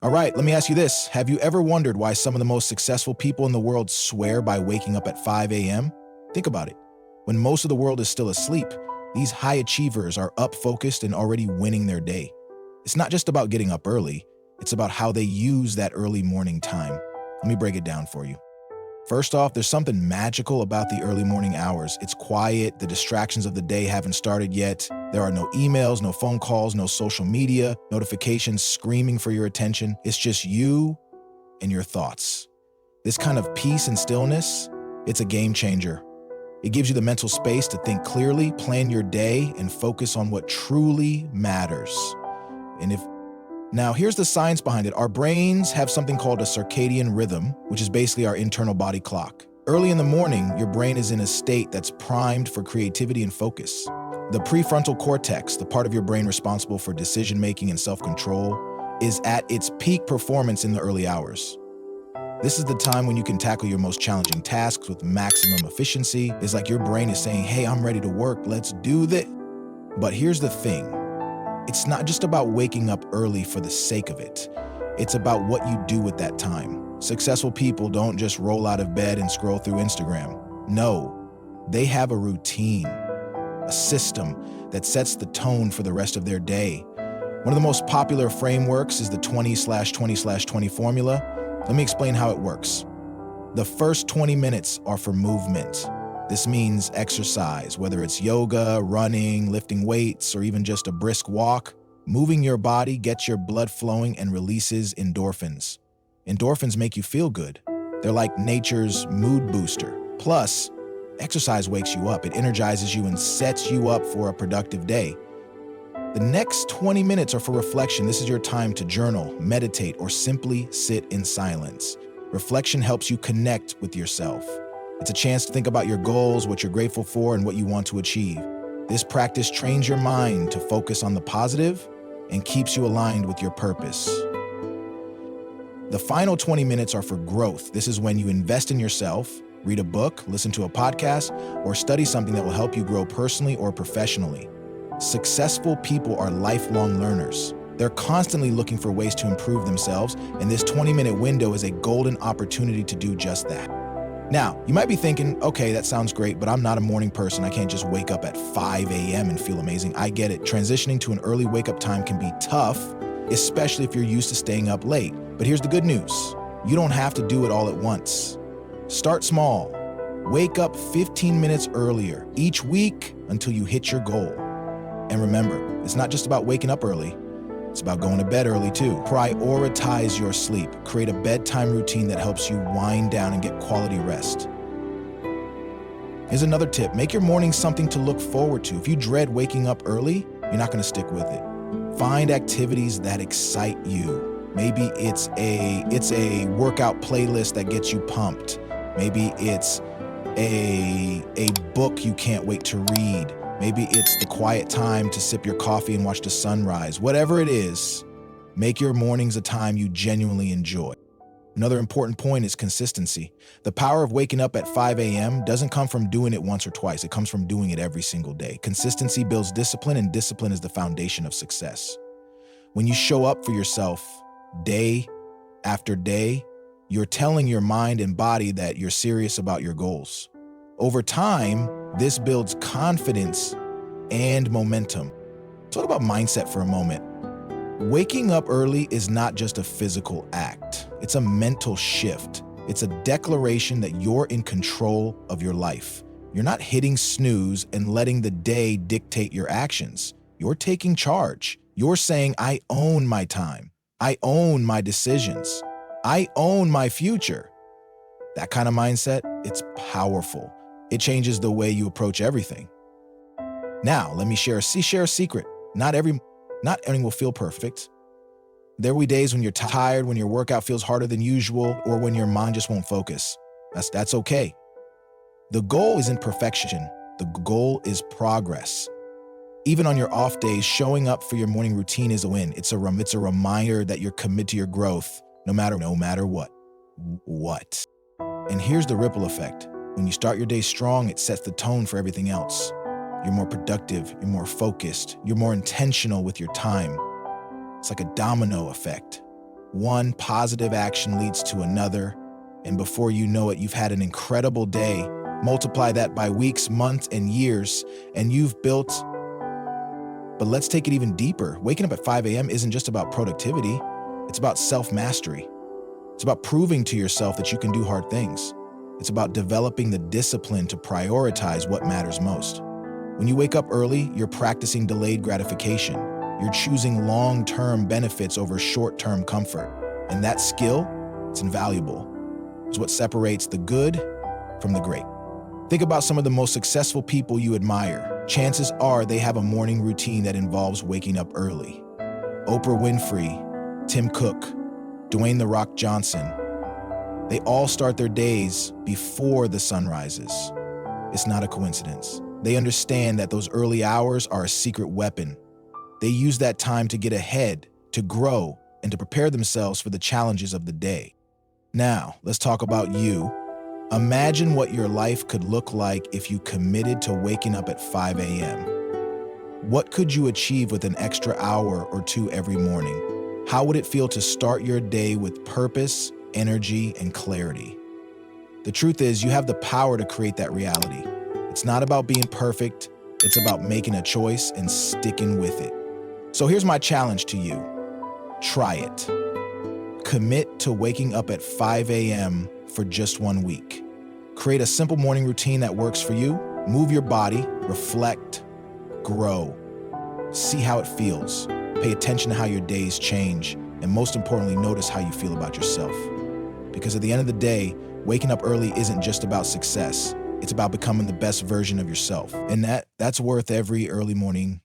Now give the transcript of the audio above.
All right, let me ask you this. Have you ever wondered why some of the most successful people in the world swear by waking up at 5 a.m.? Think about it. When most of the world is still asleep, these high achievers are up focused and already winning their day. It's not just about getting up early, it's about how they use that early morning time. Let me break it down for you. First off, there's something magical about the early morning hours. It's quiet, the distractions of the day haven't started yet. There are no emails, no phone calls, no social media, notifications screaming for your attention. It's just you and your thoughts. This kind of peace and stillness, it's a game changer. It gives you the mental space to think clearly, plan your day, and focus on what truly matters. Now, here's the science behind it. Our brains have something called a circadian rhythm, which is basically our internal body clock. Early in the morning, your brain is in a state that's primed for creativity and focus. The prefrontal cortex, the part of your brain responsible for decision-making and self-control, is at its peak performance in the early hours. This is the time when you can tackle your most challenging tasks with maximum efficiency. It's like your brain is saying, hey, I'm ready to work, let's do this. But here's the thing. It's not just about waking up early for the sake of it. It's about what you do with that time. Successful people don't just roll out of bed and scroll through Instagram. No, they have a routine, a system that sets the tone for the rest of their day. One of the most popular frameworks is the 20/20/20 formula. Let me explain how it works. The first 20 minutes are for movement. This means exercise, whether it's yoga, running, lifting weights, or even just a brisk walk. Moving your body gets your blood flowing and releases endorphins. Endorphins make you feel good. They're like nature's mood booster. Plus, exercise wakes you up. It energizes you and sets you up for a productive day. The next 20 minutes are for reflection. This is your time to journal, meditate, or simply sit in silence. Reflection helps you connect with yourself. It's a chance to think about your goals, what you're grateful for, and what you want to achieve. This practice trains your mind to focus on the positive and keeps you aligned with your purpose. The final 20 minutes are for growth. This is when you invest in yourself, read a book, listen to a podcast, or study something that will help you grow personally or professionally. Successful people are lifelong learners. They're constantly looking for ways to improve themselves, and this 20-minute window is a golden opportunity to do just that. Now, you might be thinking, okay, that sounds great, but I'm not a morning person. I can't just wake up at 5 a.m. and feel amazing. I get it. Transitioning to an early wake-up time can be tough, especially if you're used to staying up late. But here's the good news. You don't have to do it all at once. Start small. Wake up 15 minutes earlier each week until you hit your goal. And remember, it's not just about waking up early. It's about going to bed early too. Prioritize your sleep. Create a bedtime routine that helps you wind down and get quality rest. Here's another tip. Make your mornings something to look forward to. If you dread waking up early, you're not going to stick with it. Find activities that excite you. Maybe it's a workout playlist that gets you pumped. Maybe it's a book you can't wait to read. Maybe it's the quiet time to sip your coffee and watch the sunrise. Whatever it is, make your mornings a time you genuinely enjoy. Another important point is consistency. The power of waking up at 5 a.m. doesn't come from doing it once or twice. It comes from doing it every single day. Consistency builds discipline, and discipline is the foundation of success. When you show up for yourself day after day, you're telling your mind and body that you're serious about your goals. Over time, this builds confidence and momentum. Talk about mindset for a moment. Waking up early is not just a physical act. It's a mental shift. It's a declaration that you're in control of your life. You're not hitting snooze and letting the day dictate your actions. You're taking charge. You're saying, I own my time. I own my decisions. I own my future. That kind of mindset, it's powerful. It changes the way you approach everything. Now, let me share a secret. Not everything will feel perfect. There will be days when you're tired, when your workout feels harder than usual, or when your mind just won't focus. That's okay. The goal isn't perfection. The goal is progress. Even on your off days, showing up for your morning routine is a win. It's a reminder that you're committed to your growth, no matter what. And here's the ripple effect. When you start your day strong, it sets the tone for everything else. You're more productive, you're more focused, you're more intentional with your time. It's like a domino effect. One positive action leads to another, and before you know it, you've had an incredible day. Multiply that by weeks, months, and years, and you've built. But let's take it even deeper. Waking up at 5 a.m. isn't just about productivity, it's about self-mastery. It's about proving to yourself that you can do hard things. It's about developing the discipline to prioritize what matters most. When you wake up early, you're practicing delayed gratification. You're choosing long-term benefits over short-term comfort. And that skill, it's invaluable. It's what separates the good from the great. Think about some of the most successful people you admire. Chances are they have a morning routine that involves waking up early. Oprah Winfrey, Tim Cook, Dwayne "The Rock" Johnson. They all start their days before the sun rises. It's not a coincidence. They understand that those early hours are a secret weapon. They use that time to get ahead, to grow, and to prepare themselves for the challenges of the day. Now, let's talk about you. Imagine what your life could look like if you committed to waking up at 5 a.m. What could you achieve with an extra hour or two every morning? How would it feel to start your day with purpose, energy, and clarity? The truth is, you have the power to create that reality. It's not about being perfect, it's about making a choice and sticking with it. So here's my challenge to you. Try it. Commit to waking up at 5 a.m. for just 1 week. Create a simple morning routine that works for you. Move your body, reflect, grow. See how it feels. Pay attention to how your days change, and most importantly, notice how you feel about yourself. Because at the end of the day, waking up early isn't just about success. It's about becoming the best version of yourself. And that's worth every early morning